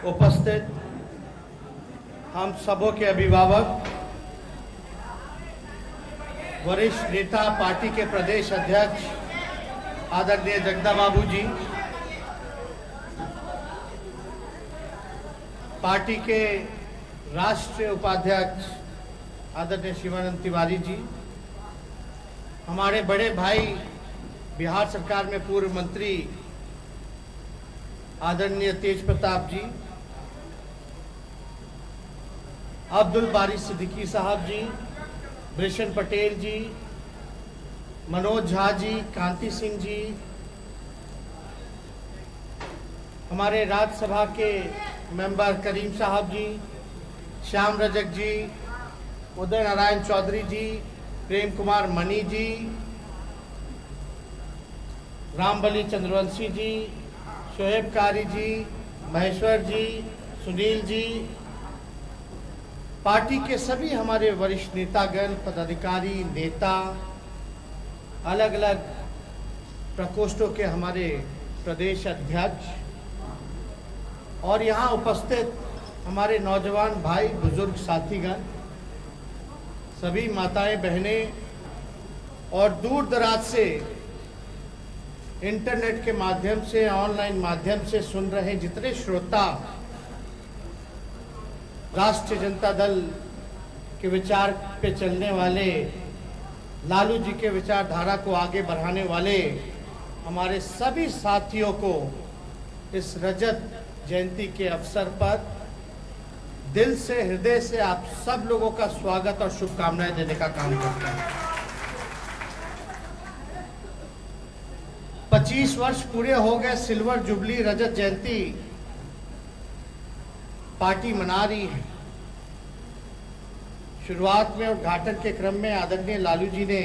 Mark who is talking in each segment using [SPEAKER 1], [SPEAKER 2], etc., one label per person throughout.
[SPEAKER 1] उपस्थित हम सबों के अभिभावक, वरिष्ठ नेता, पार्टी के प्रदेश अध्यक्ष आदरणीय जगदा बाबू जी, पार्टी के राष्ट्रीय उपाध्यक्ष आदरणीय शिवानंद तिवारी जी, हमारे बड़े भाई बिहार सरकार में पूर्व मंत्री आदरणीय तेज प्रताप जी, अब्दुल बारी सिद्दीकी साहब जी, वृषण पटेल जी, मनोज झा जी, कांति सिंह जी, हमारे राज्यसभा के मेंबर करीम साहब जी, श्याम रजक जी, उदय नारायण चौधरी जी, प्रेम कुमार मनी जी, रामबली चंद्रवंशी जी, शोएब कारी जी, महेश्वर जी, सुनील जी, पार्टी के सभी हमारे वरिष्ठ नेतागण, पदाधिकारी, नेता, अलग अलग प्रकोष्ठों के हमारे प्रदेश अध्यक्ष और यहाँ उपस्थित हमारे नौजवान भाई, बुजुर्ग साथीगण, सभी माताएं, बहनें और दूर दराज से इंटरनेट के माध्यम से, ऑनलाइन माध्यम से सुन रहे जितने श्रोता राष्ट्रीय जनता दल के विचार पे चलने वाले, लालू जी के विचारधारा को आगे बढ़ाने वाले हमारे सभी साथियों को इस रजत जयंती के अवसर पर दिल से, हृदय से आप सब लोगों का स्वागत और शुभकामनाएं देने का काम करते हैं। 25 वर्ष पूरे हो गए, सिल्वर जुबली रजत जयंती पार्टी मना रही है। शुरुआत में उद्घाटन के क्रम में आदरणीय लालू जी ने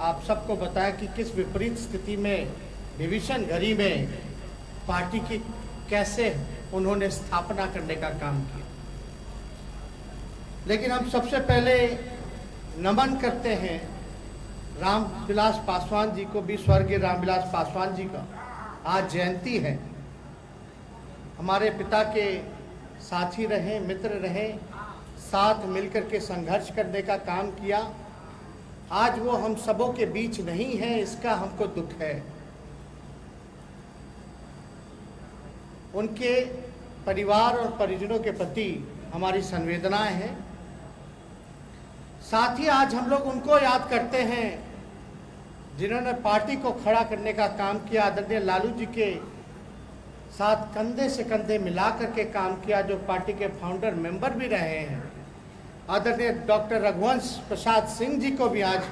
[SPEAKER 1] आप सबको बताया कि किस विपरीत स्थिति में, डिवीजन घड़ी में पार्टी की कैसे उन्होंने स्थापना करने का काम किया। लेकिन हम सबसे पहले नमन करते हैं रामविलास पासवान जी को भी, स्वर्गीय रामविलास पासवान जी का आज जयंती है। हमारे पिता के साथी रहे, मित्र रहे, साथ मिलकर के संघर्ष करने का काम किया। आज वो हम सबों के बीच नहीं है, इसका हमको दुख है। उनके परिवार और परिजनों के प्रति हमारी संवेदनाएं हैं। साथ ही आज हम लोग उनको याद करते हैं जिन्होंने पार्टी को खड़ा करने का काम किया, आदरणीय लालू जी के साथ कंधे से कंधे मिलाकर के काम किया, जो पार्टी के फाउंडर मेंबर भी रहे हैं। आदरणीय डॉक्टर रघुवंश प्रसाद सिंह जी को भी आज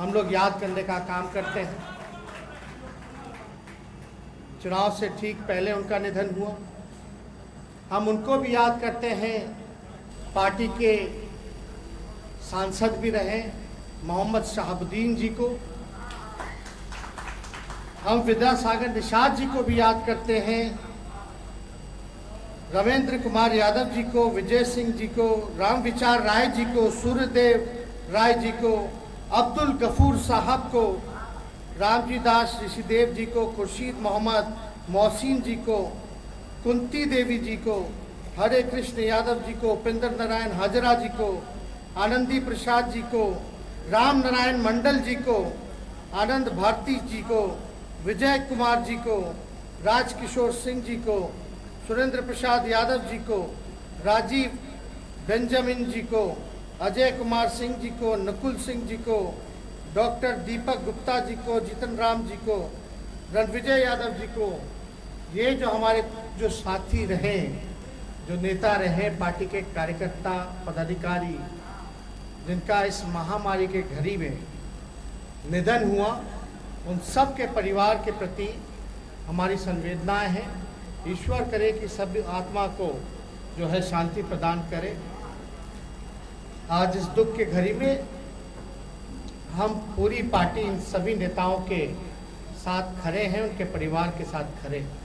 [SPEAKER 1] हम लोग याद करने का काम करते हैं। चुनाव से ठीक पहले उनका निधन हुआ, हम उनको भी याद करते हैं। पार्टी के सांसद भी रहे मोहम्मद शहाबुद्दीन जी को, हम विद्यासागर निषाद जी को भी याद करते हैं, रविंद्र कुमार यादव जी को, विजय सिंह जी को, राम विचार राय जी को, सूर्यदेव राय जी को, अब्दुल गफूर साहब को, रामजी दास ऋषिदेव जी को, खुर्शीद मोहम्मद मोहसिन जी को, कुंती देवी जी को, हरे कृष्ण यादव जी को, उपेंद्र नारायण हाजरा जी को, आनंदी प्रसाद जी को, राम नारायण मंडल जी को, आनंद भारती जी को, विजय कुमार जी को, राजकिशोर सिंह जी को, सुरेंद्र प्रसाद यादव जी को, राजीव बेंजामिन जी को, अजय कुमार सिंह जी को, नकुल सिंह जी को, डॉक्टर दीपक गुप्ता जी को, जितन राम जी को, रणविजय यादव जी को, ये जो हमारे जो साथी रहे, जो नेता रहे, पार्टी के कार्यकर्ता, पदाधिकारी, जिनका इस महामारी के घड़ी में निधन हुआ, उन सब के परिवार के प्रति हमारी संवेदनाएं हैं। ईश्वर करे कि सभी आत्मा को जो है शांति प्रदान करे। आज इस दुख के घड़ी में हम पूरी पार्टी इन सभी नेताओं के साथ खड़े हैं, उनके परिवार के साथ खड़े हैं।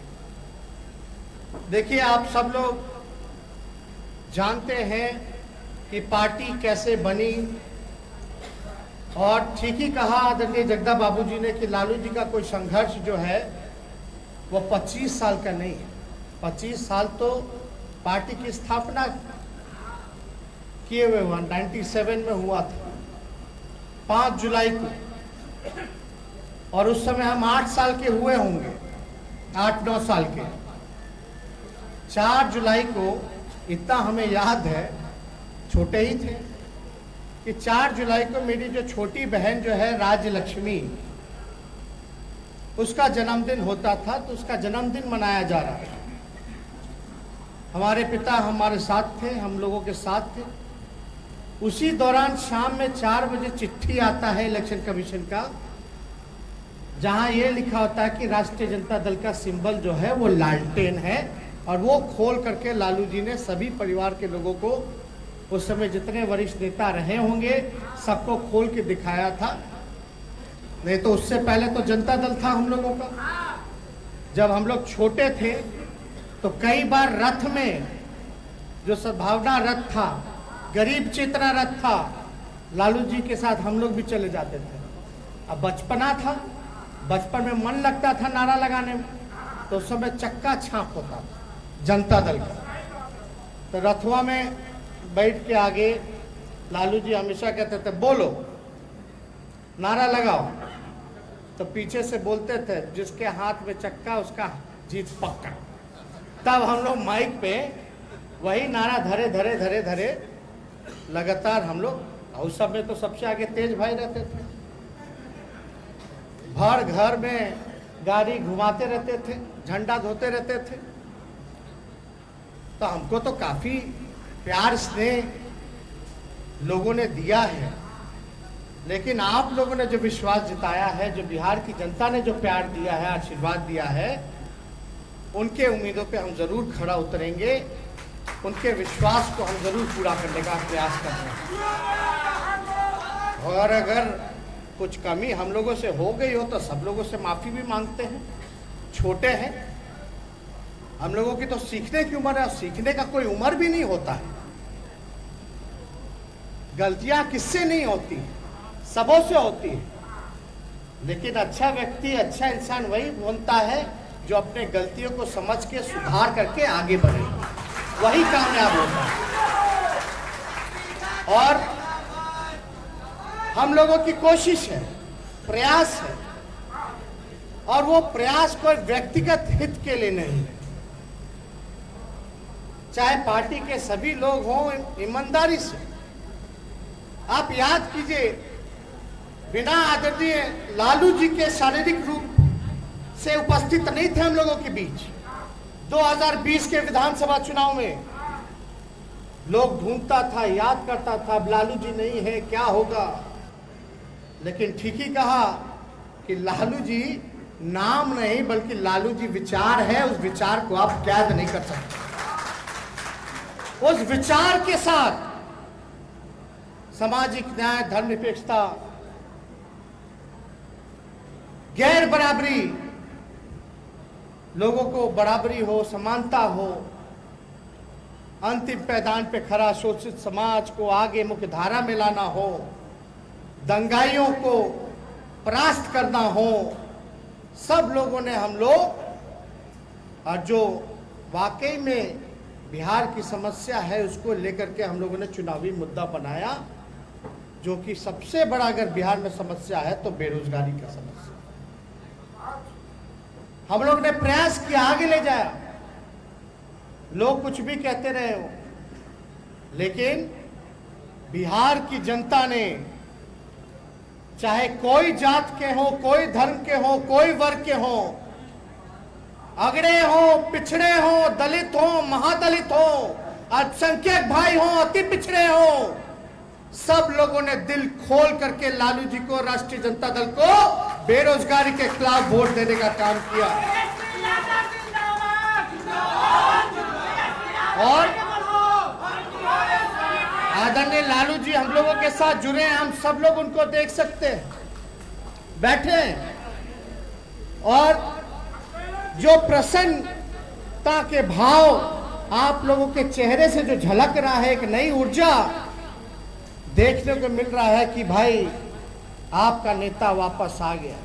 [SPEAKER 1] देखिए, आप सब लोग जानते हैं कि पार्टी कैसे बनी, और ठीक ही कहा आदरणीय जगदा बाबू जी ने कि लालू जी का कोई संघर्ष जो है वो 25 साल का नहीं है। 25 साल तो पार्टी की स्थापना किए हुए 97 में हुआ था 5 जुलाई को, और उस समय हम 8 साल के हुए होंगे, 8-9 साल के। 4 जुलाई को इतना हमें याद है, छोटे ही थे, कि 4 जुलाई को मेरी जो छोटी बहन जो है राज्य लक्ष्मी, उसका जन्मदिन होता था, तो उसका जन्मदिन मनाया जा रहा था। हमारे पिता हमारे साथ थे, हम लोगों के साथ थे। उसी दौरान शाम में 4 बजे चिट्ठी आता है इलेक्शन कमीशन का, जहां ये लिखा होता है कि राष्ट्रीय जनता दल का सिंबल जो है वो लालटेन है, और वो खोल करके लालू जी ने सभी परिवार के लोगों को, उस समय जितने वरिष्ठ नेता रहे होंगे, सबको खोल के दिखाया था। नहीं तो उससे पहले तो जनता दल था हम लोगों का। जब हम लोग छोटे थे तो कई बार रथ में, जो सद्भावना रथ था, गरीब चेतना रथ था, लालू जी के साथ हम लोग भी चले जाते थे। अब बचपना था, बचपन में मन लगता था नारा लगाने में, तो उस समय चक्का छाप होता था जनता दल का। तो रथवा में बैठ के आगे लालू जी हमेशा कहते थे बोलो, नारा लगाओ। तो पीछे से बोलते थे जिसके हाथ में चक्का उसका जीत पक्का। तब हम लोग माइक पे वही नारा धरे धरे धरे धरे लगातार हम लोग, और उस समय तो सबसे आगे तेज भाई रहते थे, भर घर में गाड़ी घुमाते रहते थे, झंडा धोते रहते थे। तो हमको तो काफी प्यार स्नेह लोगों ने दिया है, लेकिन आप लोगों ने जो विश्वास जताया है, जो बिहार की जनता ने जो प्यार दिया है, आशीर्वाद दिया है, उनके उम्मीदों पे हम जरूर खड़ा उतरेंगे, उनके विश्वास को हम जरूर पूरा करने का प्रयास कर रहे हैं। और अगर कुछ कमी हम लोगों से हो गई हो तो सब लोगों से माफी भी मांगते हैं। छोटे हैं हम लोगों की, तो सीखने की उम्र है, सीखने का कोई उम्र भी नहीं होता है। गलतियां किससे नहीं होती, सबों से होती है। लेकिन अच्छा व्यक्ति, अच्छा इंसान वही बनता है जो अपने गलतियों को समझ के सुधार करके आगे बढ़े, वही कामयाब होता है। और हम लोगों की कोशिश है, प्रयास है, और वो प्रयास कोई व्यक्तिगत हित के लिए नहीं है। चाहे पार्टी के सभी लोग हों, ईमानदारी से आप याद कीजिए, बिना आदरणीय लालू जी के शारीरिक रूप से उपस्थित नहीं थे हम लोगों के बीच। 2020 के विधानसभा चुनाव में लोग ढूंढता था, याद करता था, लालू जी नहीं है, क्या होगा। लेकिन ठीक ही कहा कि लालू जी नाम नहीं बल्कि लालू जी विचार है, उस विचार को आप कैद नहीं कर सकते। उस विचार के साथ सामाजिक न्याय, धर्मनिरपेक्षता, गैर बराबरी, लोगों को बराबरी हो, समानता हो, अंतिम पैदान पे खड़ा शोषित समाज को आगे मुख्य धारा में लाना हो, दंगाइयों को परास्त करना हो, सब लोगों ने हम लोग, और जो वाकई में बिहार की समस्या है उसको लेकर के हम लोगों ने चुनावी मुद्दा बनाया, जो कि सबसे बड़ा अगर बिहार में समस्या है तो बेरोजगारी का समस्या। हम लोग ने प्रयास किया, आगे ले जाया। लोग कुछ भी कहते रहे हो, लेकिन बिहार की जनता ने, चाहे कोई जात के हो, कोई धर्म के हो, कोई वर्ग के हो, अगड़े हो, पिछड़े हो, दलित हो, महादलित हो, अल्पसंख्यक भाई हो, अति पिछड़े हो, सब लोगों ने दिल खोल करके लालू जी को, राष्ट्रीय जनता दल को बेरोजगारी के खिलाफ वोट देने का काम किया। और आदरणीय लालू जी हम लोगों के साथ जुड़े हैं, हम सब लोग उनको देख सकते हैं, बैठे हैं। और जो प्रसन्नता के भाव आप लोगों के चेहरे से जो झलक रहा है, एक नई ऊर्जा देखने को मिल रहा है कि भाई आपका नेता वापस आ गया।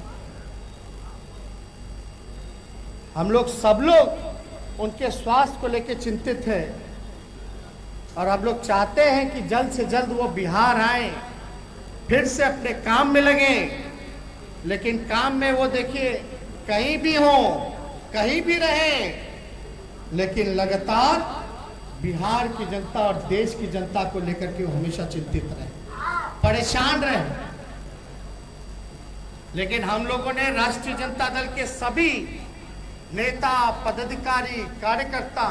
[SPEAKER 1] हम लोग सब लोग उनके स्वास्थ्य को लेकर चिंतित हैं, और हम लोग चाहते हैं कि जल्द से जल्द वो बिहार आए, फिर से अपने काम में लगे। लेकिन काम में वो देखिए कहीं भी हो, कहीं भी रहें, लेकिन लगातार बिहार की जनता और देश की जनता को लेकर के वो हमेशा चिंतित रहे, परेशान रहे। लेकिन हम लोगों ने राष्ट्रीय जनता दल के सभी नेता, पदाधिकारी, कार्यकर्ता,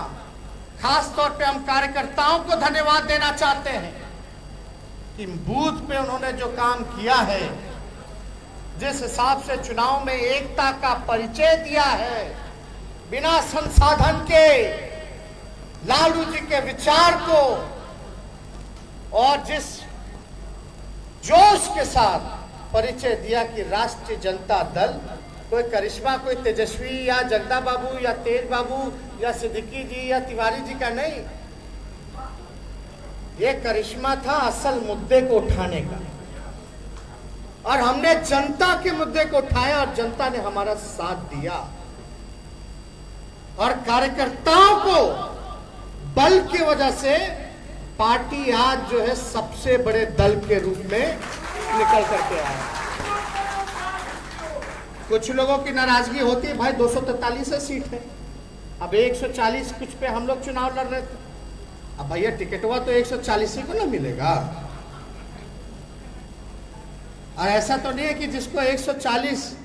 [SPEAKER 1] खास तौर पे हम कार्यकर्ताओं को धन्यवाद देना चाहते हैं कि बूथ पे उन्होंने जो काम किया है, जिस हिसाब से चुनाव में एकता का परिचय दिया है, बिना संसाधन के लालू जी के विचार को और जिस जोश के साथ परिचय दिया कि राष्ट्रीय जनता दल कोई करिश्मा, कोई तेजस्वी या जगदा बाबू या तेज बाबू या सिद्दीकी जी या तिवारी जी का नहीं, ये करिश्मा था असल मुद्दे को उठाने का। और हमने जनता के मुद्दे को उठाया और जनता ने हमारा साथ दिया। और कार्यकर्ताओं को बल की वजह से पार्टी आज जो है सबसे बड़े दल के रूप में निकल करके आया। कुछ लोगों की नाराजगी होती है, भाई 243 सीट है, अब 140 कुछ पे हम लोग चुनाव लड़ रहे थे, अब भैया टिकटवा तो 140 ही को ना मिलेगा। और ऐसा तो नहीं है कि जिसको 140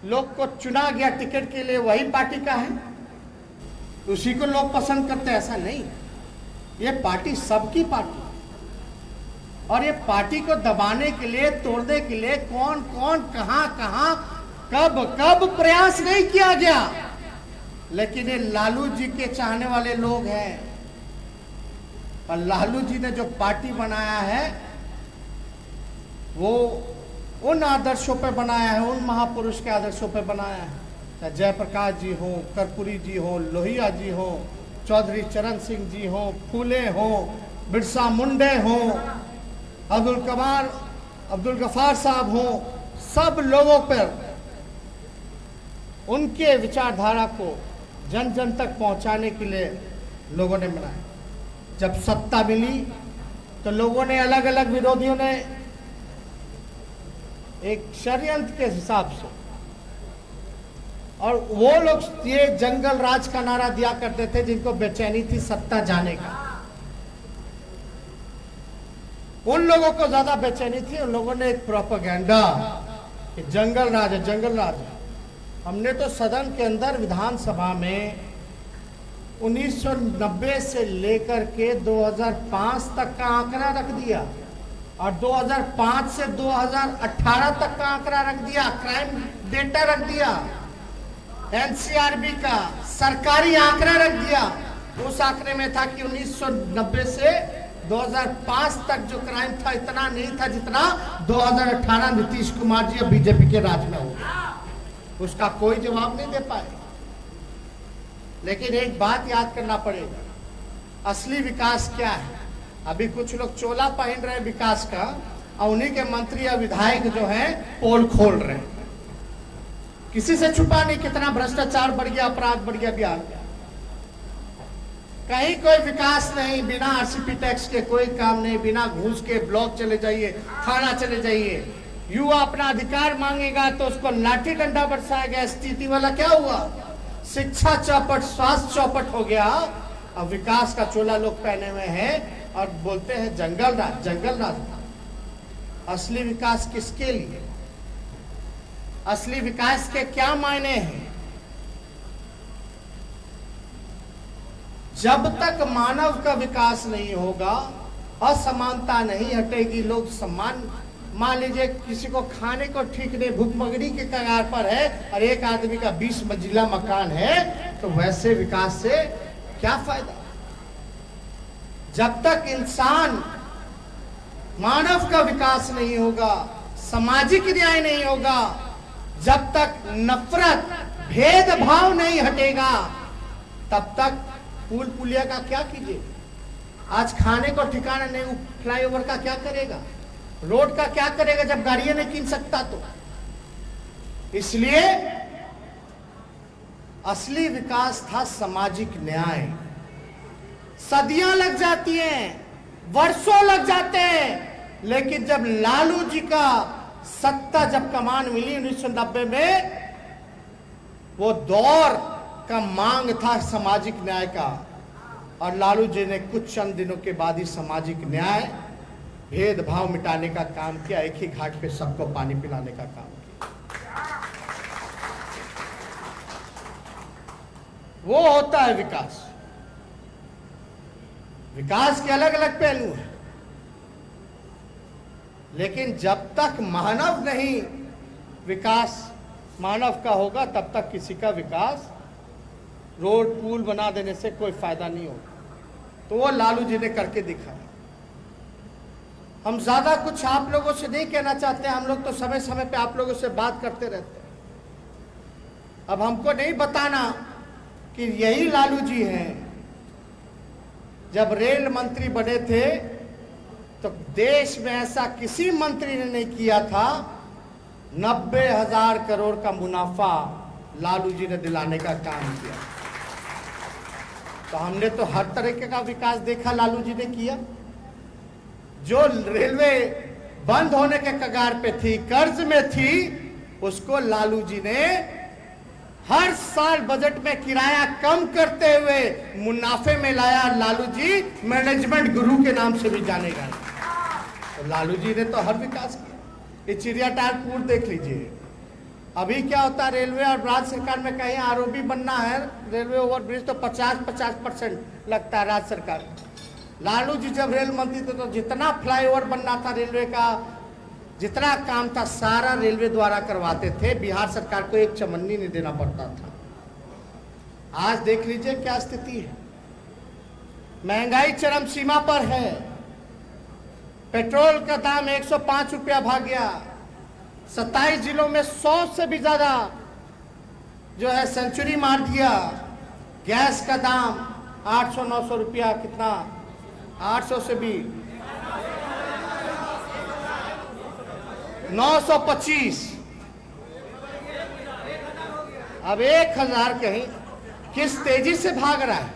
[SPEAKER 1] लोग को चुना गया टिकट के लिए वही पार्टी का है, उसी को लोग पसंद करते हैं, ऐसा नहीं। ये पार्टी सबकी पार्टी, और ये पार्टी को दबाने के लिए, तोड़ने के लिए कौन कौन कहां कहां कब कब प्रयास नहीं किया गया। लेकिन ये लालू जी के चाहने वाले लोग हैं, और लालू जी ने जो पार्टी बनाया है वो उन आदर्शों पे बनाया है, उन महापुरुष के आदर्शों पे बनाया है। चाहे जयप्रकाश जी हो, कर्पूरी जी हो, लोहिया जी हो, चौधरी चरण सिंह जी हो, फूले हो, बिरसा मुंडे हो, अब्दुल गफार साहब हो, सब लोगों पर उनके विचारधारा को जन जन तक पहुंचाने के लिए लोगों ने बनाया। जब सत्ता मिली तो लोगों ने, अलग अलग विरोधियों ने एक षड्यंत्र के हिसाब से, और वो लोग ये जंगल राज का नारा दिया करते थे जिनको बेचैनी थी सत्ता जाने का। उन लोगों को ज्यादा बेचैनी थी, उन लोगों ने एक प्रोपेगेंडा कि जंगल राज है, जंगल राज है। हमने तो सदन के अंदर विधानसभा में 1990 से लेकर के 2005 तक का आंकड़ा रख दिया, और 2005 से 2018 तक का आंकड़ा रख दिया, क्राइम डेटा रख दिया, एनसीआरबी का सरकारी आंकड़ा रख दिया। उस आंकड़े में था कि 1990 से 2005 तक जो क्राइम था इतना नहीं था जितना 2018 नीतीश कुमार जी और बीजेपी के राज में हो गया। उसका कोई जवाब नहीं दे पाए। लेकिन एक बात याद करना पड़ेगा, असली विकास क्या है। अभी कुछ लोग चोला पहन रहे हैं विकास का, और उन्हीं के मंत्री या विधायक जो हैं पोल खोल रहे हैं। किसी से छुपा नहीं कितना भ्रष्टाचार बढ़ गया, अपराध बढ़ गया बिहार में। कहीं कोई विकास नहीं, बिना आरसीपी टैक्स के कोई काम नहीं, बिना घूस के ब्लॉक चले जाइए, थाना चले जाइए। युवा अपना अधिकार मांगेगा तो उसको लाठी डंडा बरसाएगा। स्थिति वाला क्या हुआ, शिक्षा चौपट, स्वास्थ्य चौपट हो गया। अब विकास का चोला लोग पहने हुए हैं और बोलते हैं जंगल राज, जंगल राज। असली विकास किसके लिए, असली विकास के क्या मायने हैं? जब तक मानव का विकास नहीं होगा, असमानता नहीं हटेगी, लोग सम्मान, मान लीजिए किसी को खाने को ठीक नहीं, भूखमरी के कगार पर है और एक आदमी का 20 मंजिला मकान है, तो वैसे विकास से क्या फायदा? जब तक इंसान, मानव का विकास नहीं होगा, सामाजिक न्याय नहीं होगा, जब तक नफरत, भेदभाव नहीं हटेगा, तब तक पुल पुलिया का क्या कीजिए। आज खाने को ठिकाना नहीं, फ्लाईओवर का क्या करेगा, रोड का क्या करेगा जब गाड़ियां नहीं कीन सकता? तो इसलिए असली विकास था सामाजिक न्याय। सदियां लग जाती हैं, वर्षों लग जाते हैं, लेकिन जब लालू जी का सत्ता जब कमान मिली 1990 में, वो दौर का मांग था सामाजिक न्याय का, और लालू जी ने कुछ चंद दिनों के बाद ही सामाजिक न्याय, भेदभाव मिटाने का काम किया, एक ही घाट पे सबको पानी पिलाने का काम किया। वो होता है विकास। विकास के अलग अलग पहलू हैं, लेकिन जब तक मानव नहीं विकास मानव का होगा, तब तक किसी का विकास रोड पुल बना देने से कोई फायदा नहीं होगा। तो वो लालू जी ने करके दिखाया। हम ज्यादा कुछ आप लोगों से नहीं कहना चाहते, हम लोग तो समय समय पे आप लोगों से बात करते रहते हैं। अब हमको नहीं बताना कि यही लालू जी हैं, जब रेल मंत्री बने थे तो देश में ऐसा किसी मंत्री ने नहीं किया था। 90,000 करोड़ का मुनाफा लालू जी ने दिलाने का काम किया। तो हमने तो हर तरीके का विकास देखा लालू जी ने किया। जो रेलवे बंद होने के कगार पे थी, कर्ज में थी, उसको लालू जी ने हर साल बजट में किराया कम करते हुए मुनाफे में लाया। लालू जी मैनेजमेंट गुरु के नाम से भी जाने गए। तो लालू जी ने तो हर विकास किया। ये चिड़ियाटार पुल देख लीजिए। अभी क्या होता है, रेलवे और राज्य सरकार में कहीं आरओबी बनना है, रेलवे ओवरब्रिज, तो 50% लगता है राज्य सरकार। लालू जी जब रेल मंत्री थे तो जितना फ्लाईओवर बनना था रेलवे का, जितना काम था, सारा रेलवे द्वारा करवाते थे। बिहार सरकार को एक चमन्नी नहीं देना पड़ता था। आज देख लीजिए क्या स्थिति है। महंगाई चरम सीमा पर है। पेट्रोल का दाम 105 रुपया भाग गया। 27 जिलों में 100 से भी ज्यादा जो है सेंचुरी मार दिया। गैस का दाम 800-900 रुपया, कितना 800 से भी 925, अब 1000 कहीं। किस तेजी से भाग रहा है।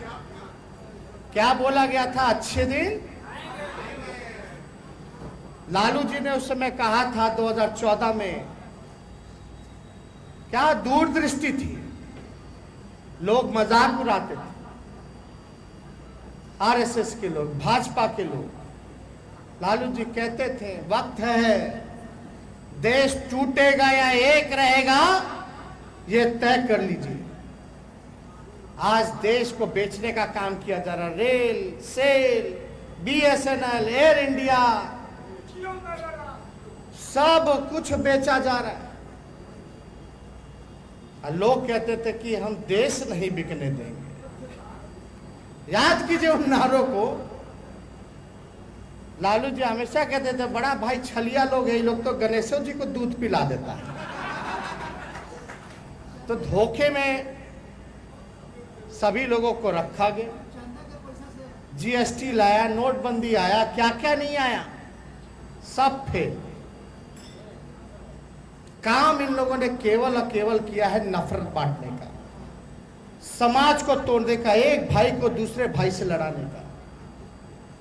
[SPEAKER 1] क्या बोला गया था, अच्छे दिन। लालू जी ने उस समय कहा था 2014 में, क्या दूरदृष्टि थी। लोग मजाक उड़ाते थे, आरएसएस के लोग, भाजपा के लोग। लालू जी कहते थे वक्त है, देश टूटेगा या एक रहेगा, ये तय कर लीजिए। आज देश को बेचने का काम किया जा रहा। रेल, सेल, बीएसएनएल, एयर इंडिया, सब कुछ बेचा जा रहा है। लोग कहते थे कि हम देश नहीं बिकने देंगे। याद कीजिए उन नारों को। लालू जी हमेशा कहते थे बड़ा भाई छलिया लोग है, ये लोग तो गणेशों जी को दूध पिला देता है। तो धोखे में सभी लोगों को रखा गया। जीएसटी लाया, नोटबंदी आया, क्या क्या नहीं आया, सब फेल। काम इन लोगों ने केवल और केवल किया है नफरत बांटने का, समाज को तोड़ने का, एक भाई को दूसरे भाई से लड़ाने का।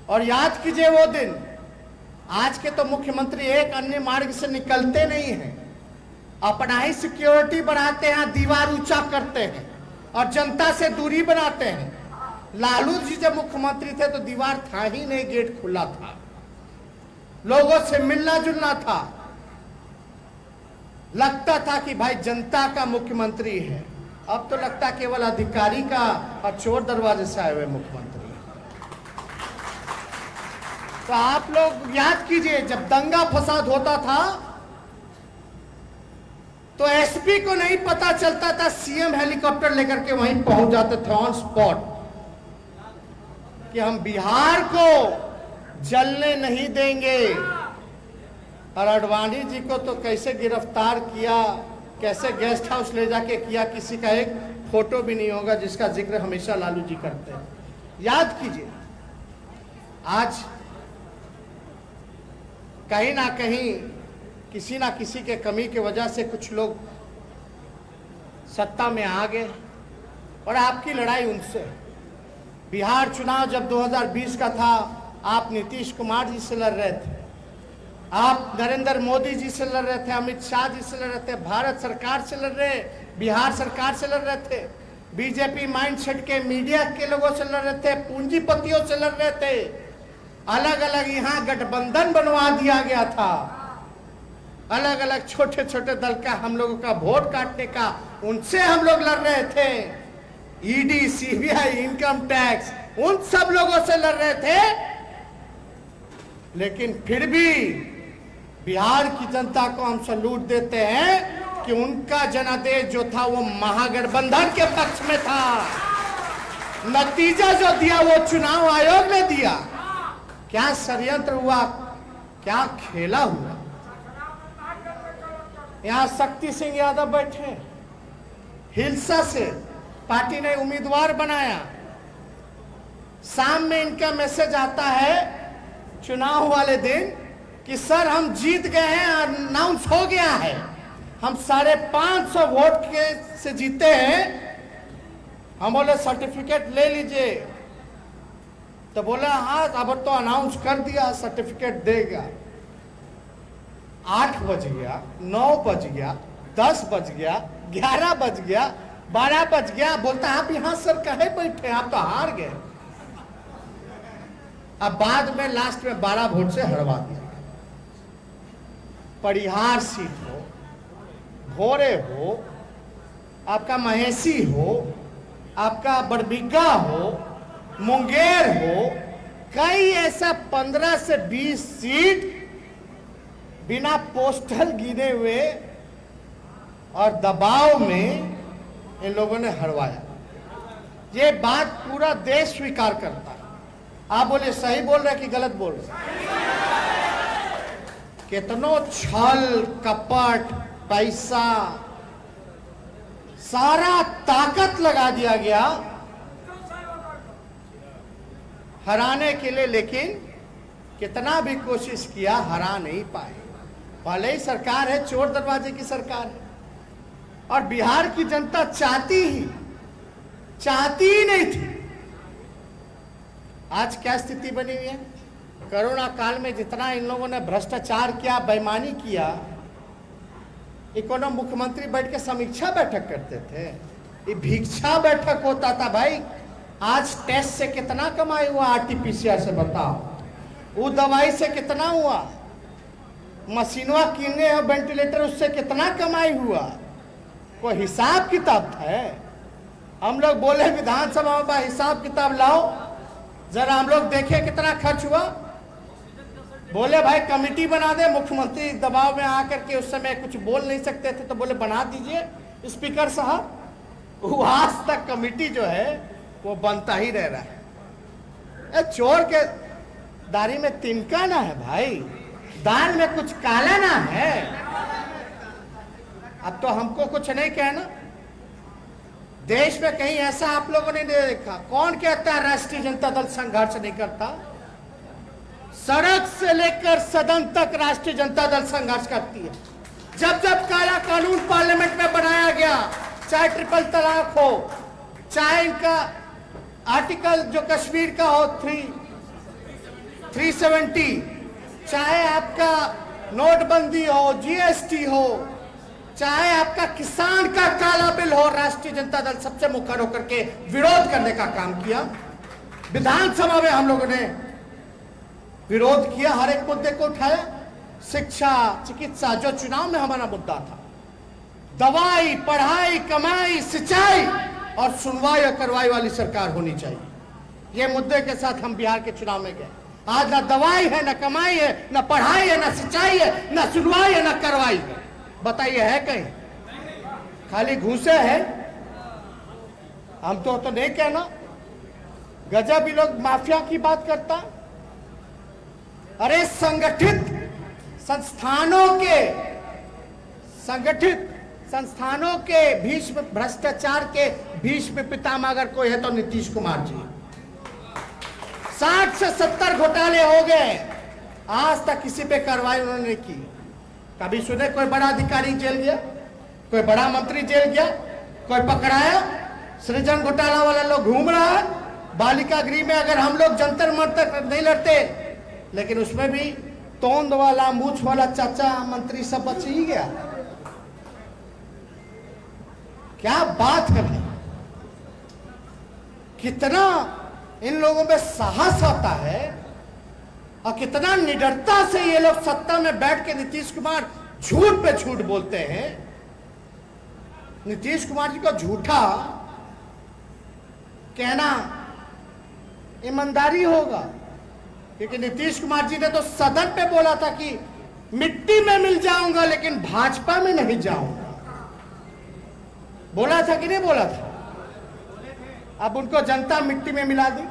[SPEAKER 1] और याद कीजिए वो दिन, आज के तो मुख्यमंत्री एक अन्य मार्ग से निकलते नहीं हैं, अपना ही सिक्योरिटी बढ़ाते हैं, दीवार ऊंचा करते हैं और जनता से दूरी बनाते हैं। लालू जी जब मुख्यमंत्री थे तो दीवार था ही नहीं, गेट खुला था, लोगों से मिलना जुलना था, लगता था कि भाई जनता का मुख्यमंत्री है। अब तो लगता केवल अधिकारी का और चोर दरवाजे से आए हुए मुख्यमंत्री। तो आप लोग याद कीजिए, जब दंगा फसाद होता था तो एसपी को नहीं पता चलता था, सीएम हेलीकॉप्टर लेकर के वहीं पहुंच जाते थे ऑन स्पॉट, कि हम बिहार को जलने नहीं देंगे। और अडवाणी जी को तो कैसे गिरफ्तार किया, कैसे गेस्ट हाउस ले जाके किया, किसी का एक फोटो भी नहीं होगा जिसका जिक्र हमेशा लालू जी करते हैं। याद कीजिए, आज कहीं ना कहीं किसी ना किसी के कमी की वजह से कुछ लोग सत्ता में आ गए और आपकी लड़ाई उनसे। बिहार चुनाव जब 2020 का था, आप नीतीश कुमार जी से लड़ रहे थे, आप नरेंद्र मोदी जी से लड़ रहे थे, अमित शाह जी से लड़ रहे थे, भारत सरकार से लड़ रहे, बिहार सरकार से लड़ रहे थे, बीजेपी माइंडसेट के मीडिया के लोगों से लड़ रहे थे, पूंजीपतियों से लड़ रहे थे। अलग अलग यहाँ गठबंधन बनवा दिया गया था, अलग अलग छोटे छोटे दल का हम लोगों का वोट काटने का, उनसे हम लोग लड़ रहे थे। ईडी, सीबीआई, इनकम टैक्स, उन सब लोगों से लड़ रहे थे। लेकिन फिर भी बिहार की जनता को हम सैल्यूट देते हैं कि उनका जनादेश जो था वो महागठबंधन के पक्ष में था। नतीजा जो दिया वो चुनाव आयोग ने दिया। क्या षड्यंत्र हुआ, क्या खेला हुआ। यहां शक्ति सिंह यादव बैठे, हिलसा से पार्टी ने उम्मीदवार बनाया, शाम में इनका मैसेज आता है चुनाव वाले दिन कि सर हम जीत गए हैं, अनाउंस हो गया है, हम 550 वोट के से जीते हैं। हम बोले सर्टिफिकेट ले लीजिए, तो बोला हाँ अब तो अनाउंस कर दिया, सर्टिफिकेट देगा। 8 बज गया, 9 बज गया, 10 बज गया, 11 बज गया, 12 बज गया, बोलता आप यहां सर कहे बैठे, आप तो हार गए। अब बाद में लास्ट में 12 वोट से हरवा दिया। परिहार सीट हो, भोरे हो, आपका महेशी हो, आपका बड़बिग्गा हो, मुंगेर हो, कई ऐसा 15 से 20 सीट बिना पोस्टल गिने हुए और दबाव में इन लोगों ने हरवाया। ये बात पूरा देश स्वीकार करता है। आप बोले सही बोल रहे कि गलत बोल रहे? कितनों छल कपट, पैसा, सारा ताकत लगा दिया गया हराने के लिए, लेकिन कितना भी कोशिश किया हरा नहीं पाए। भले ही सरकार है, चोर दरवाजे की सरकार है, और बिहार की जनता चाहती ही नहीं थी। आज क्या स्थिति बनी हुई है? कोरोना काल में जितना इन लोगों ने भ्रष्टाचार किया, बेईमानी किया, इकोनो मुख्यमंत्री बैठ के समीक्षा बैठक करते थे, ये भिक्षा बैठक होता था भाई। आज टेस्ट से कितना कमाई हुआ, आरटीपीसीआर से बताओ, वो दवाई से कितना हुआ, मशीनवा किने और वेंटिलेटर उससे कितना कमाई हुआ, कोई हिसाब किताब है? हम लोग बोले विधानसभा में हिसाब किताब लाओ जरा, हम लोग देखे कितना खर्च हुआ। बोले भाई कमेटी बना दे, मुख्यमंत्री दबाव में आकर के उस समय कुछ बोल नहीं सकते थे, तो बोले बना दीजिए स्पीकर साहब। वो आज तक कमेटी जो है वो बनता ही रह रहा है। चोर के दाढ़ी में तिनका ना है भाई, दाल में कुछ काला ना है। अब तो हमको कुछ नहीं कहना, देश में कहीं ऐसा आप लोगों ने नहीं देखा। कौन कहता है राष्ट्रीय जनता दल संघर्ष नहीं करता? सड़क से लेकर सदन तक राष्ट्रीय जनता दल संघर्ष करती है। जब जब काला कानून पार्लियामेंट में बनाया गया, चाहे ट्रिपल तलाक हो, चाहे इनका आर्टिकल जो कश्मीर का हो 370, चाहे आपका नोटबंदी हो, जीएसटी हो, चाहे आपका किसान का काला बिल हो, राष्ट्रीय जनता दल सबसे मुखर होकर के विरोध करने का काम किया। विधानसभा में हम लोगों ने विरोध किया, हर एक मुद्दे को उठाया। शिक्षा, चिकित्सा जो चुनाव में हमारा मुद्दा था, दवाई, पढ़ाई, कमाई, सिंचाई और सुनवाई और कार्रवाई वाली सरकार होनी चाहिए। ये मुद्दे के साथ हम बिहार के चुनाव में गए। आज ना दवाई है, ना कमाई है, ना पढ़ाई है, ना सिंचाई है, ना सुनवाई है, ना कार्रवाई है। बताइए है कहीं? खाली घूसे है। हम तो नहीं कहना, गजब भी लोग माफिया की बात करता। अरे संगठित संस्थानों के भीष्म, भ्रष्टाचार के भीष्म पितामह अगर कोई है तो नीतीश कुमार जी। 60 से 70 घोटाले हो गए, आज तक किसी पे कार्रवाई उन्होंने नहीं की। कभी सुने कोई बड़ा अधिकारी जेल गया, कोई बड़ा मंत्री जेल गया, कोई पकड़ाया? सृजन घोटाला वाला लोग घूम रहा है, बालिका गृह में अगर हम लोग जंतर मंतर नहीं लड़ते, लेकिन उसमें भी तोंद वाला मूछ वाला चाचा मंत्री सब बच ही गया। क्या बात है भाई, कितना इन लोगों में साहस आता है और कितना निडरता से ये लोग सत्ता में बैठ के नीतीश कुमार झूठ पे झूठ बोलते हैं। नीतीश कुमार जी को झूठा कहना ईमानदारी होगा, क्योंकि नीतीश कुमार जी ने तो सदन पे बोला था कि मिट्टी में मिल जाऊंगा लेकिन भाजपा में नहीं जाऊंगा। बोला था कि नहीं बोला था? अब उनको जनता मिट्टी में मिला दी।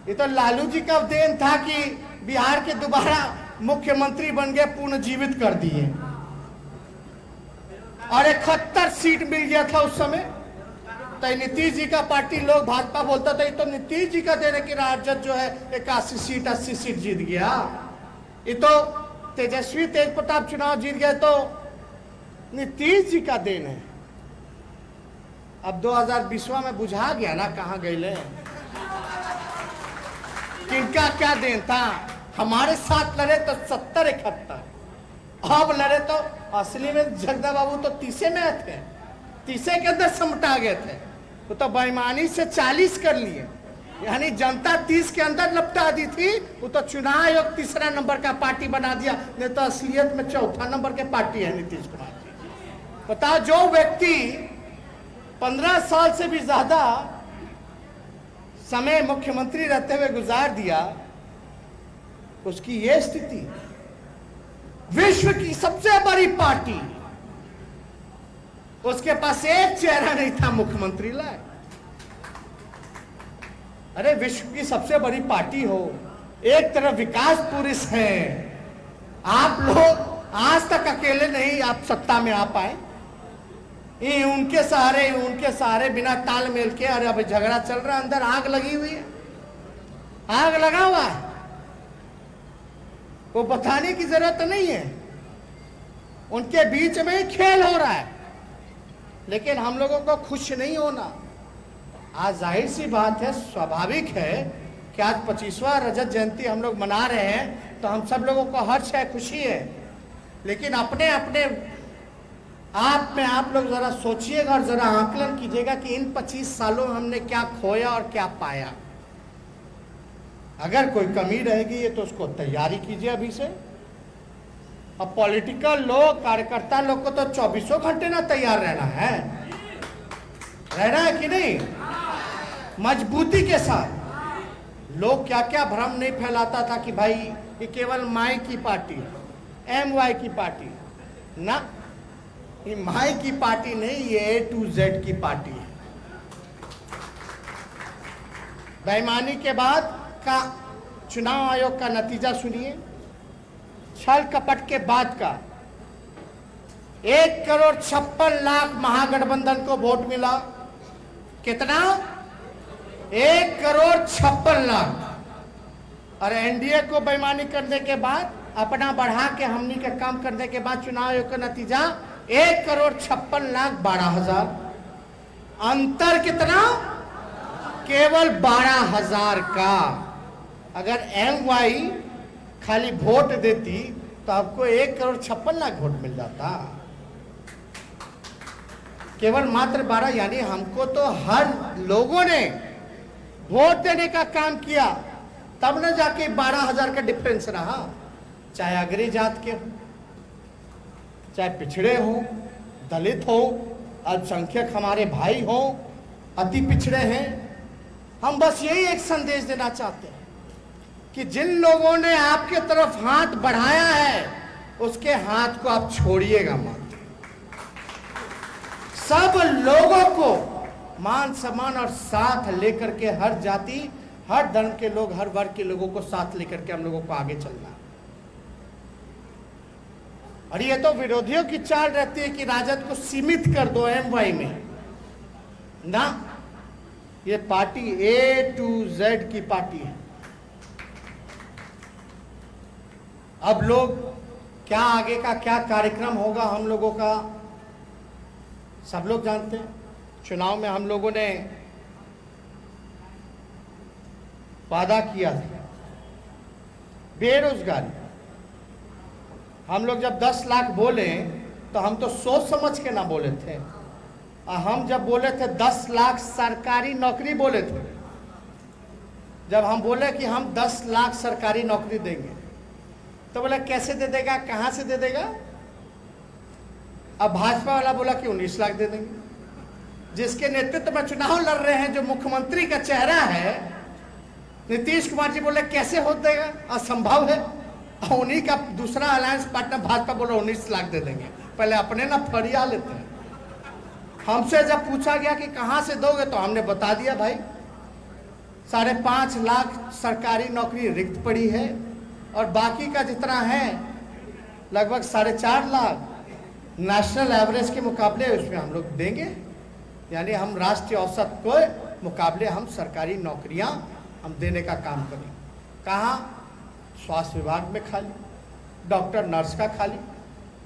[SPEAKER 1] ये तो लालू जी का देन था कि बिहार के दोबारा मुख्यमंत्री बन गए, पुनर्जीवित कर दिए और 71 सीट मिल गया था उस समय। तो नीतीश जी का पार्टी लोग भाजपा बोलता था ये तो नीतीश जी का देन है कि राजद जो है 81 सीट 80 सीट जीत गया। ये तो तेजस्वी तेज प्रताप चुनाव जीत गए तो नीतीश जी का देन है। अब 2020 में बुझा गया ना कहाँ गए, किनका क्या देन था। हमारे साथ लड़े तो 70-71, अब लड़े तो असली में जगदा बाबू तो 30 में थे, 30 के अंदर समटा गए थे। वो तो बेईमानी से 40 कर लिए, यानी जनता 30 के अंदर लपटा दी थी। वो तो चुनाव आयोग तीसरा नंबर का पार्टी बना दिया, नहीं तो असलियत में चौथा नंबर के पार्टी है नीतीश कुमार जी। बताओ, जो व्यक्ति 15 साल से भी ज्यादा समय मुख्यमंत्री रहते हुए गुजार दिया, उसकी यह स्थिति। विश्व की सबसे बड़ी पार्टी, उसके पास एक चेहरा नहीं था मुख्यमंत्री लाए। अरे विश्व की सबसे बड़ी पार्टी हो, एक तरफ विकास पुरुष है, आप लोग आज तक अकेले नहीं आप सत्ता में आ पाए। ये उनके सहारे बिना तालमेल के। अरे अभी झगड़ा चल रहा है, अंदर आग लगी हुई है, आग लगा हुआ है, वो बताने की जरूरत नहीं है, उनके बीच में ही खेल हो रहा है। लेकिन हम लोगों को खुश नहीं होना। आज जाहिर सी बात है, स्वाभाविक है कि आज 25वां रजत जयंती हम लोग मना रहे हैं, तो हम सब लोगों को हर्ष है, खुशी है। लेकिन अपने अपने आप में आप लोग जरा सोचिएगा और जरा आकलन कीजिएगा कि इन 25 सालों में हमने क्या खोया और क्या पाया। अगर कोई कमी रहेगी तो उसको तैयारी कीजिए अभी से। अब पॉलिटिकल लोग, कार्यकर्ता लोग को तो 24 घंटे ना तैयार रहना है कि नहीं, मजबूती के साथ। लोग क्या क्या भ्रम नहीं फैलाता था कि भाई ये केवल माई की पार्टी, MY की पार्टी ना, ये माई की पार्टी नहीं, ये A to Z की पार्टी है। बेईमानी के बाद का चुनाव आयोग का नतीजा सुनिए। छल कपट के बाद का 1,56,00,000 महागठबंधन को वोट मिला। कितना? 1,56,00,000। और एनडीए को बेईमानी करने के बाद, अपना बढ़ा के हमनी का काम करने के बाद चुनाव आयोग का नतीजा 1,56,12,000। अंतर कितना? केवल 12,000 का। अगर MY खाली वोट देती तो आपको 1,56,00,000 वोट मिल जाता। केवल मात्र 12, यानी हमको तो हर लोगों ने वोट देने का काम किया, तब न जाके 12,000 का डिफरेंस रहा। चाहे अग्री जात के हो, चाहे पिछड़े हो, दलित हो, अल्पसंख्यक हमारे भाई हो, अति पिछड़े हैं। हम बस यही एक संदेश देना चाहते हैं कि जिन लोगों ने आपके तरफ हाथ बढ़ाया है, उसके हाथ को आप छोड़िएगा मत। सब लोगों को मान सम्मान और साथ लेकर के, हर जाति, हर धर्म के लोग, हर वर्ग के लोगों को साथ लेकर के हम लोगों को आगे चलना है। और ये तो विरोधियों की चाल रहती है कि राजद को सीमित कर दो MY में ना। ये पार्टी A to Z की पार्टी है। अब लोग क्या आगे का क्या कार्यक्रम होगा हम लोगों का, सब लोग जानते हैं। चुनाव में हम लोगों ने वादा किया था। बेरोजगारी, हम लोग जब 10 लाख बोले तो हम तो सोच समझ के ना बोले थे। हम जब बोले थे 10 लाख सरकारी नौकरी बोले थे, जब हम बोले कि हम 10 लाख सरकारी नौकरी देंगे तो बोला कैसे दे देगा, कहां से दे देगा। अब भाजपा वाला बोला कि 19 लाख दे देंगे। जिसके नेतृत्व में चुनाव लड़ रहे हैं, जो मुख्यमंत्री का चेहरा है, नीतीश कुमार जी बोले कैसे हो देगा, असंभव है। और उन्हीं का दूसरा अलायंस पार्टनर भाजपा बोला 19 लाख दे देंगे। पहले अपने ना फरिया लेते हैं। हमसे जब पूछा गया कि कहां से दोगे तो हमने बता दिया भाई 5.5 लाख सरकारी नौकरी रिक्त पड़ी है और बाकी का जितना है लगभग 4.5 लाख नेशनल एवरेज के मुकाबले उसमें हम लोग देंगे। यानी हम राष्ट्रीय औसत को मुकाबले हम सरकारी नौकरियां हम देने का काम करें। कहाँ? स्वास्थ्य विभाग में खाली, डॉक्टर नर्स का खाली।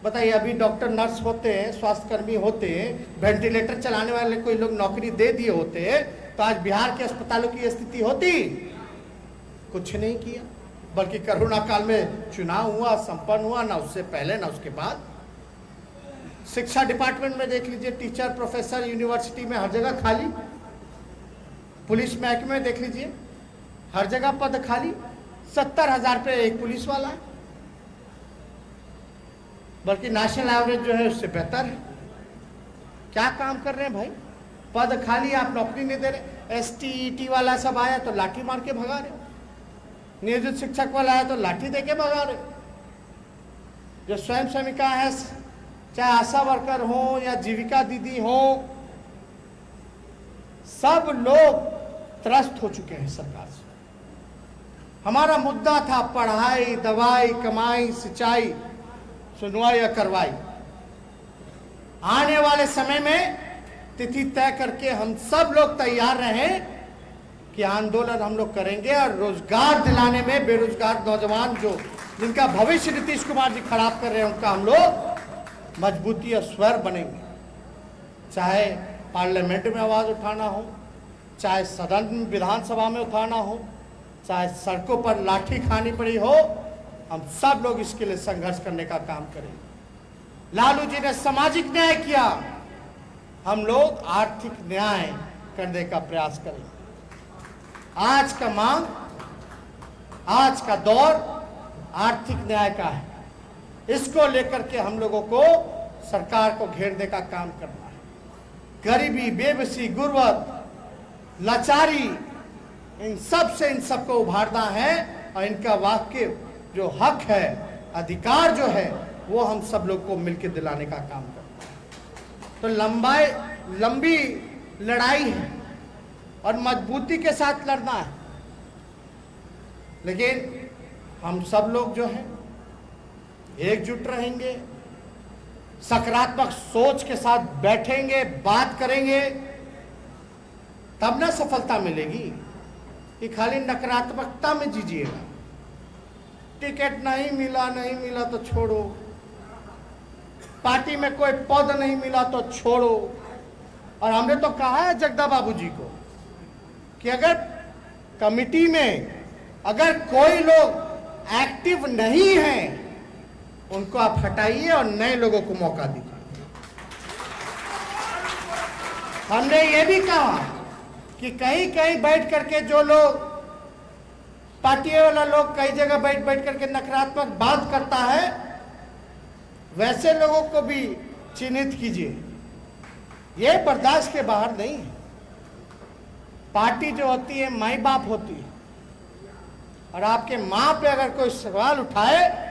[SPEAKER 1] बताइए, अभी डॉक्टर नर्स होते हैं, स्वास्थ्यकर्मी होते हैं, वेंटिलेटर चलाने वाले कोई लोग नौकरी दे दिए होते तो आज बिहार के अस्पतालों की स्थिति होती? कुछ नहीं किया, बल्कि कोरोना काल में चुनाव हुआ, संपन्न हुआ, ना उससे पहले ना उसके बाद। शिक्षा डिपार्टमेंट में देख लीजिए, टीचर, प्रोफेसर, यूनिवर्सिटी में हर जगह खाली। पुलिस महकमे में देख लीजिए, हर जगह पद खाली। 70,000 पे एक पुलिस वाला है, बल्कि नेशनल एवरेज जो है उससे बेहतर है। क्या काम कर रहे हैं भाई? पद खाली, आप नौकरी नहीं दे रहे। STET वाला सब आया तो लाठी मार के भगा रहे, नियोजित शिक्षक वाला आया तो लाठी दे के भगा रहे। जो स्वयं सेविका है, चाहे आशा वर्कर हो या जीविका दीदी हो, सब लोग त्रस्त हो चुके हैं सरकार से। हमारा मुद्दा था पढ़ाई, दवाई, कमाई, सिंचाई, सुनवाई या करवाई। आने वाले समय में तिथि तय करके हम सब लोग तैयार रहें कि आंदोलन हम लोग करेंगे और रोजगार दिलाने में बेरोजगार नौजवान जो जिनका भविष्य नीतीश कुमार जी खराब कर रहे हैं उनका हम लोग मजबूती और स्वर बनेंगे। चाहे पार्लियामेंट में आवाज उठाना हो, चाहे सदन विधानसभा में उठाना हो, चाहे सड़कों पर लाठी खानी पड़ी हो, हम सब लोग इसके लिए संघर्ष करने का काम करेंगे। लालू जी ने सामाजिक न्याय किया, हम लोग आर्थिक न्याय करने का प्रयास करेंगे। आज का मांग, आज का दौर आर्थिक न्याय का है। इसको लेकर के हम लोगों को सरकार को घेरने का काम करना है। गरीबी, बेबसी, गुर्बत, लाचारी, इन सबको उभारना है और इनका वाकई जो हक है, अधिकार जो है, वो हम सब लोग को मिलकर दिलाने का काम करना है। तो लंबी लड़ाई है और मजबूती के साथ लड़ना है, लेकिन हम सब लोग जो है एकजुट रहेंगे, सकारात्मक सोच के साथ बैठेंगे, बात करेंगे, तब ना सफलता मिलेगी। कि खाली नकारात्मकता में जीजिएगा, टिकट नहीं मिला तो छोड़ो, पार्टी में कोई पद नहीं मिला तो छोड़ो। और हमने तो कहा है जगदा बाबू जी को कि अगर कमिटी में अगर कोई लोग एक्टिव नहीं हैं, उनको आप हटाइए और नए लोगों को मौका दीजिए। हमने ये भी कहा कि कहीं कहीं बैठ करके जो लोग, पार्टी वाला लोग कई जगह बैठ करके नकारात्मक बात करता है, वैसे लोगों को भी चिन्हित कीजिए। ये बर्दाश्त के बाहर नहीं है। पार्टी जो होती है माई बाप होती है, और आपके माँ पे अगर कोई सवाल उठाए,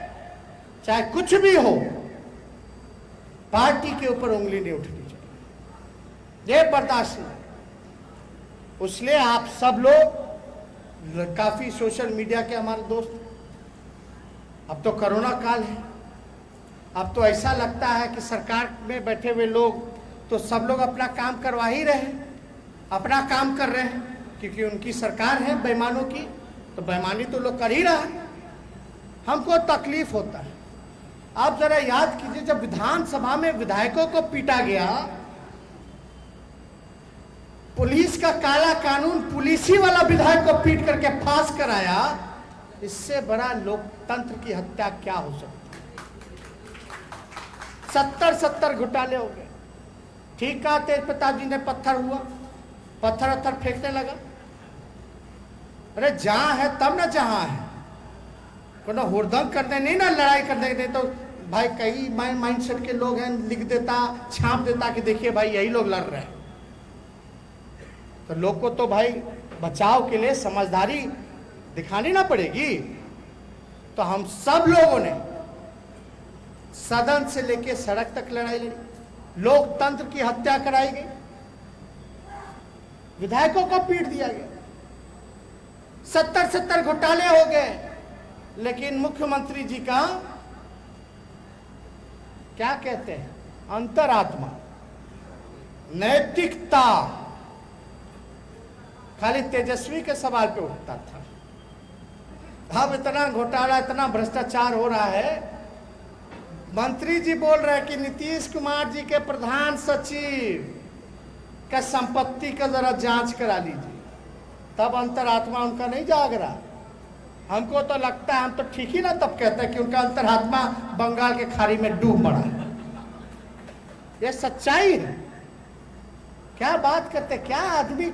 [SPEAKER 1] चाहे कुछ भी हो, पार्टी के ऊपर उंगली नहीं उठनी चाहिए। ये बर्दाश्त नहीं। इसलिए आप सब लोग, काफी सोशल मीडिया के हमारे दोस्त, अब तो कोरोना काल है, अब तो ऐसा लगता है कि सरकार में बैठे हुए लोग तो सब लोग अपना काम करवा ही रहे हैं, अपना काम कर रहे हैं, क्योंकि उनकी सरकार है बेईमानों की, तो बेईमानी तो लोग कर ही रहा है। हमको तकलीफ होता है। आप जरा याद कीजिए, जब विधानसभा में विधायकों को पीटा गया पुलिस का काला कानून पुलिस ही वाला विधायक को पीट करके फांस कराया, इससे बड़ा लोकतंत्र की हत्या क्या हो सकती। 70 घोटाले हो गए। ठीक कहा तेज प्रताप जी ने, पत्थर हुआ, पत्थर फेंकने लगा। अरे जहां है तब ना जहां है, को ना हुड़दंग करने नहीं ना लड़ाई करने नहीं, तो भाई कई माइंडसेट के लोग हैं, लिख देता छाप देता कि देखिए भाई यही लोग लड़ रहे हैं। तो लोग को तो भाई बचाव के लिए समझदारी दिखानी ना पड़ेगी। तो हम सब लोगों ने सदन से लेकर सड़क तक लड़ाई लड़ी, लोकतंत्र की हत्या कराई गई, विधायकों को पीट दिया गया, 70 घोटाले हो गए। लेकिन मुख्यमंत्री जी का क्या कहते हैं, अंतरात्मा, नैतिकता खाली तेजस्वी के सवाल पे उठता था। अब इतना घोटाला, इतना भ्रष्टाचार हो रहा है, मंत्री जी बोल रहे हैं कि नीतीश कुमार जी के प्रधान सचिव का संपत्ति का जरा जांच करा लीजिए, तब अंतरात्मा उनका नहीं जाग रहा। हमको तो लगता है, हम तो ठीक ही ना तब कहते हैं कि उनका अंतरात्मा बंगाल के खाड़ी में डूब पड़ा है। यह सच्चाई है। क्या बात करते, क्या आदमी,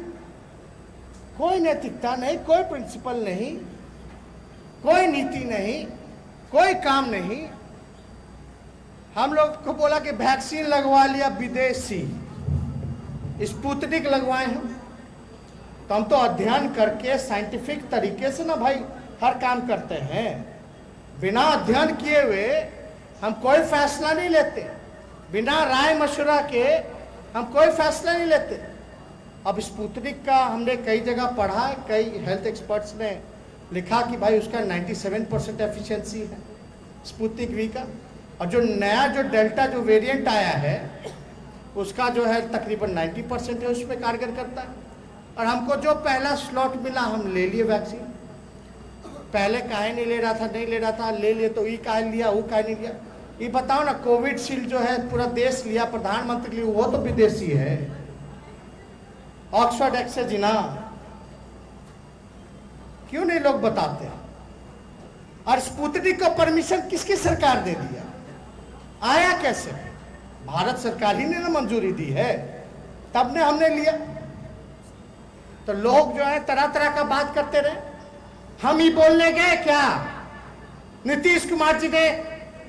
[SPEAKER 1] कोई नैतिकता नहीं, कोई प्रिंसिपल नहीं, कोई नीति नहीं, कोई काम नहीं। हम लोग को बोला कि वैक्सीन लगवा लिया विदेशी, स्पुतनिक लगवाए हैं, तो हम तो अध्ययन करके साइंटिफिक तरीके से ना भाई हर काम करते हैं। बिना अध्ययन किए हुए हम कोई फैसला नहीं लेते, बिना राय मशवरा के हम कोई फैसला नहीं लेते। अब स्पुतनिक का हमने कई जगह पढ़ा है, कई हेल्थ एक्सपर्ट्स ने लिखा कि भाई उसका 97% एफिशिएंसी है स्पुतनिक वी का, और जो नया जो डेल्टा जो वेरिएंट आया है उसका जो है तकरीबन 90% है, उसमें कारगर करता है। और हमको जो पहला स्लॉट मिला हम ले लिए वैक्सीन। पहले काहे नहीं ले रहा था, नहीं ले रहा था, ले लिए तो ये काहे लिया, वो काहे नहीं लिया। ये बताओ ना, कोविडशील्ड जो है पूरा देश लिया, प्रधानमंत्री लिए, वो तो विदेशी है, ऑक्सफोर्ड एक्सजिना। क्यों नहीं लोग बताते हैं? और स्पुतनिक को परमिशन किसकी सरकार दे दिया, आया कैसे? भारत सरकार ही ने ना मंजूरी दी है, तब ने हमने लिया। तो लोग जो है तरह तरह का बात करते रहे। हम ही बोलने गए क्या? नीतीश कुमार जी ने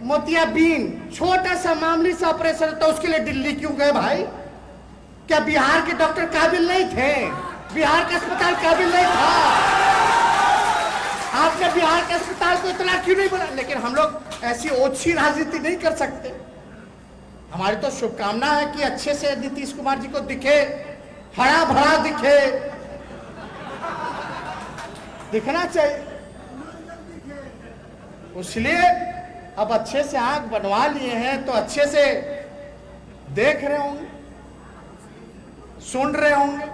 [SPEAKER 1] मोतियाबिंद छोटा सा मामूली सा ऑपरेशन तो उसके लिए दिल्ली क्यों गए भाई? क्या बिहार के डॉक्टर काबिल नहीं थे? बिहार का अस्पताल काबिल नहीं था? आपने बिहार के अस्पताल को इतना क्यों नहीं बना? लेकिन हम लोग ऐसी ओछी राजनीति नहीं कर सकते। हमारी तो शुभकामना है कि अच्छे से नीतीश कुमार जी को दिखे, हरा भरा दिखे, दिखना चाहिए। इसलिए अब अच्छे से आंख बनवा लिए हैं तो अच्छे से देख रहे होंगे, सुन रहे होंगे।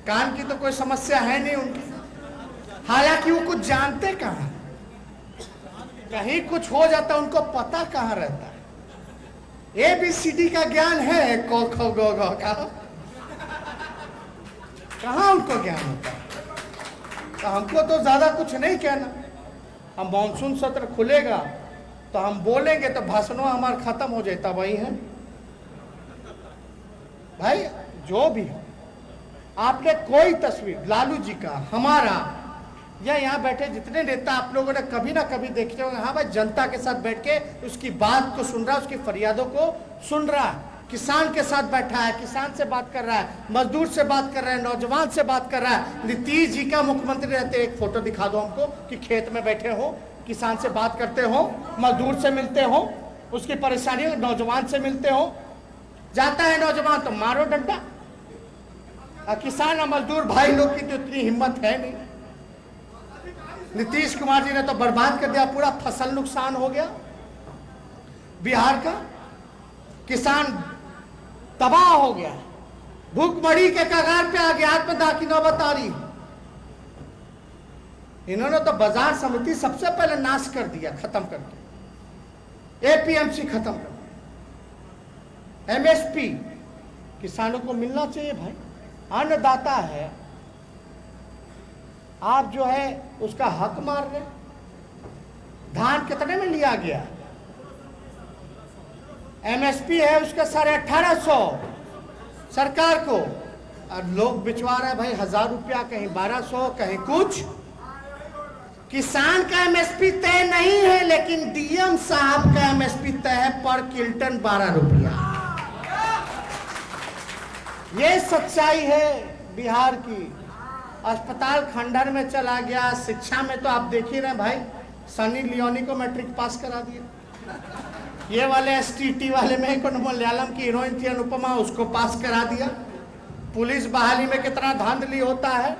[SPEAKER 1] कान की तो कोई समस्या है नहीं उनकी, हालांकि वो कुछ जानते कहाँ, कहीं कुछ हो जाता उनको पता कहाँ रहता है। ABCD का ज्ञान है, क ख ग घ का कहाँ उनको ज्ञान होता है। तो हमको तो ज्यादा कुछ नहीं कहना। हम मानसून सत्र खुलेगा तो हम बोलेंगे तो भाषणों हमारा खत्म हो जाता। वही है भाई, जो भी हो, आपने कोई तस्वीर लालू जी का, हमारा, या यहाँ बैठे जितने नेता आप लोगों ने कभी ना कभी देखे होंगे, हाँ भाई जनता के साथ बैठ के उसकी बात को सुन रहा है, उसकी फरियादों को सुन रहा है, किसान के साथ बैठा है, किसान से बात कर रहा है, मजदूर से बात कर रहा है, नौजवान से बात कर रहा है। नीतीश जी का मुख्यमंत्री रहते एक फोटो दिखा दो हमको कि खेत में बैठे हो, किसान से बात करते हो, मजदूर से मिलते हो, उसकी परेशानी, नौजवान से मिलते हो। जाता है नौजवान तो मारो डंडा, किसान और मजदूर भाई लोग की तो इतनी हिम्मत है नहीं। नीतीश कुमार जी ने तो बर्बाद कर दिया, पूरा फसल नुकसान हो गया बिहार का, किसान तबाह हो गया, भूखमरी के कगार पे आ गया, आत्मदाह की नौबत आ रही। इन्होंने तो बाजार समिति सबसे पहले नाश कर दिया, खत्म करके APMC खत्म कर दिया। MSP किसानों को मिलना चाहिए भाई, अन्नदाता है, आप जो है उसका हक मार रहे। धान कितने में लिया गया? एमएसपी है उसका 1850 सरकार को, और लोग बिचवा रहे हैं भाई 1000 रुपया, कहीं 1200, कहीं कुछ। किसान का एमएसपी तय नहीं है, लेकिन डीएम साहब का एमएसपी तय है पर क्विंटल 12 रुपया। ये सच्चाई है बिहार की। अस्पताल खंडहर में चला गया। शिक्षा में तो आप देख ही रहे भाई, सनी लियोनी को मैट्रिक पास करा दिया। ये वाले एसटीटी वाले में मलयालम की हीरोइन थी अनुपमा, उसको पास करा दिया। पुलिस बहाली में कितना धांधली होता है।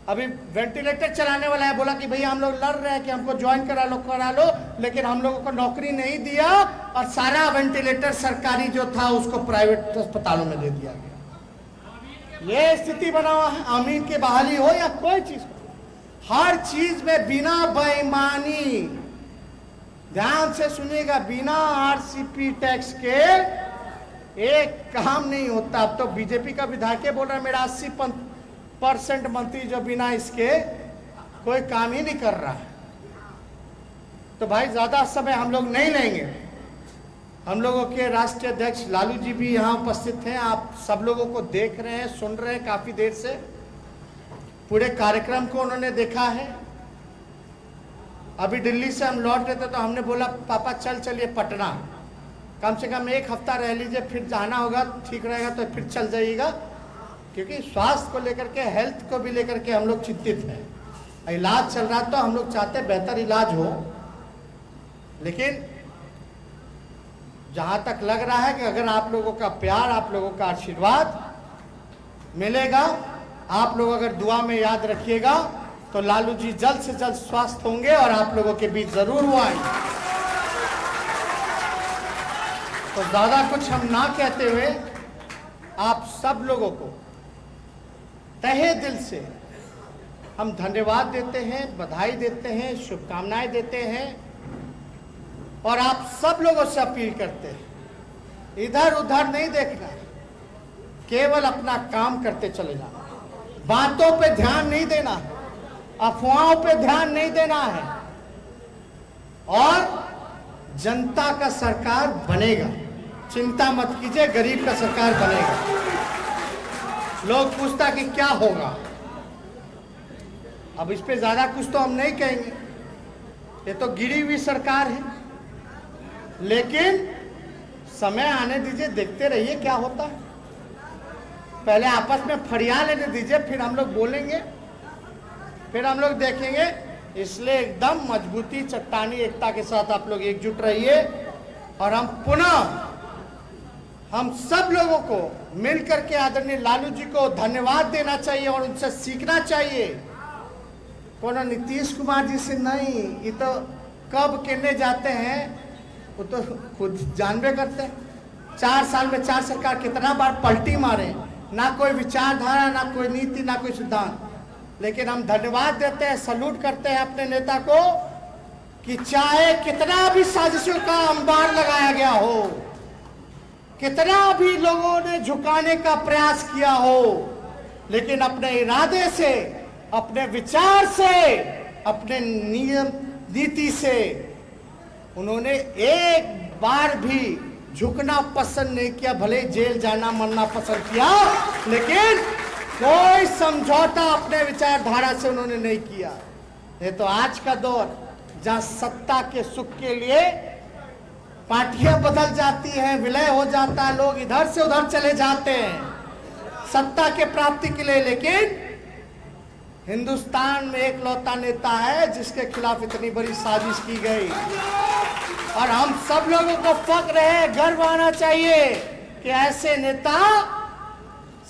[SPEAKER 1] अभी वेंटिलेटर चलाने वाला है, बोला कि भैया हम लोग लड़ रहे हैं कि हमको ज्वाइन करा लो, लेकिन हम लोगों को नौकरी नहीं दिया, और सारा वेंटिलेटर सरकारी जो था उसको प्राइवेट अस्पतालों में दे दिया गया। ये स्थिति बना हुआ है। अमीन की बहाली हो या कोई चीज, हर चीज में बिना बेईमानी, ध्यान से सुनिएगा, बिना आरसीपी टैक्स के एक काम नहीं होता। अब तो बीजेपी का विधायक बोल रहा है मेरा 80% मंत्री जो बिना इसके कोई काम ही नहीं कर रहा है। तो भाई ज्यादा समय हम लोग नहीं लेंगे। हम लोगों के राष्ट्रीय अध्यक्ष लालू जी भी यहाँ उपस्थित हैं। आप सब लोगों को देख रहे हैं, सुन रहे हैं काफी देर से। पूरे कार्यक्रम को उन्होंने देखा है। अभी दिल्ली से हम लौट रहे थे तो हमने बोला पापा चलिए पटना, कम से कम 1 हफ्ता रह लीजिए, फिर जाना होगा, ठीक रहेगा तो फिर चल जाइएगा। क्योंकि स्वास्थ्य को लेकर के, हेल्थ को भी लेकर के हम लोग चिंतित हैं। इलाज चल रहा तो हम लोग चाहते बेहतर इलाज हो, लेकिन जहां तक लग रहा है कि अगर आप लोगों का प्यार, आप लोगों का आशीर्वाद मिलेगा, आप लोग अगर दुआ में याद रखिएगा, तो लालू जी जल्द से जल्द स्वस्थ होंगे और आप लोगों के बीच जरूर वो आएंगे। तो ज्यादा कुछ हम ना कहते हुए आप सब लोगों को तहे दिल से हम धन्यवाद देते हैं, बधाई देते हैं, शुभकामनाएं देते हैं, और आप सब लोगों से अपील करते हैं इधर उधर नहीं देखना, केवल अपना काम करते चले जाना, बातों पे ध्यान नहीं देना, अफवाहों पे ध्यान नहीं देना है, और जनता का सरकार बनेगा। चिंता मत कीजिए, गरीब का सरकार बनेगा। लोग पूछता कि क्या होगा, अब इस पे ज्यादा कुछ तो हम नहीं कहेंगे, ये तो गिरी हुई सरकार है, लेकिन समय आने दीजिए, देखते रहिए क्या होता है। पहले आपस में फरिया लेने दीजिए, फिर हम लोग बोलेंगे, फिर हम लोग देखेंगे। इसलिए एकदम मजबूती, चट्टानी एकता के साथ आप लोग एकजुट रहिए, और हम पुनः हम सब लोगों को मिलकर के आदरणीय लालू जी को धन्यवाद देना चाहिए और उनसे सीखना चाहिए। कोनो नीतीश कुमार जी से नहीं, ये तो कब कहने जाते हैं वो तो खुद जानबे करते हैं। 4 साल में 4 सरकार कितना बार पलटी मारे, ना कोई विचारधारा, ना कोई नीति, ना कोई सिद्धांत। लेकिन हम धन्यवाद देते हैं, सल्यूट करते हैं अपने नेता को कि चाहे कितना भी साजिशों का अंबार लगाया गया हो, कितना भी लोगों ने झुकाने का प्रयास किया हो, लेकिन अपने इरादे से, अपने विचार से, अपने नियम नीति से उन्होंने एक बार भी झुकना पसंद नहीं किया। भले जेल जाना मरना पसंद किया, लेकिन कोई समझौता अपने विचारधारा से उन्होंने नहीं किया। ये तो आज का दौर जहां सत्ता के सुख के लिए पार्टियां बदल जाती हैं, विलय हो जाता है, लोग इधर से उधर चले जाते हैं सत्ता के प्राप्ति के लिए, लेकिन हिंदुस्तान में एक लौता नेता है जिसके खिलाफ इतनी बड़ी साजिश की गई। और हम सब लोगों को फक्र है, गर्व आना चाहिए कि ऐसे नेता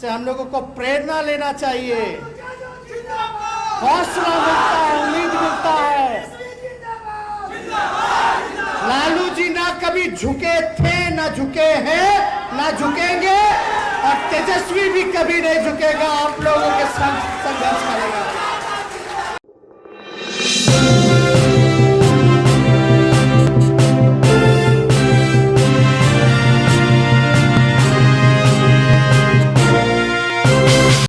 [SPEAKER 1] से हम लोगों को प्रेरणा लेना चाहिए, हौसला मिलता है, उम्मीद मिलता है। लालू जी ना कभी झुके थे, ना झुके हैं, ना झुकेंगे, और तेजस्वी भी कभी नहीं झुकेगा। आप लोगों के संघर्ष करेगा।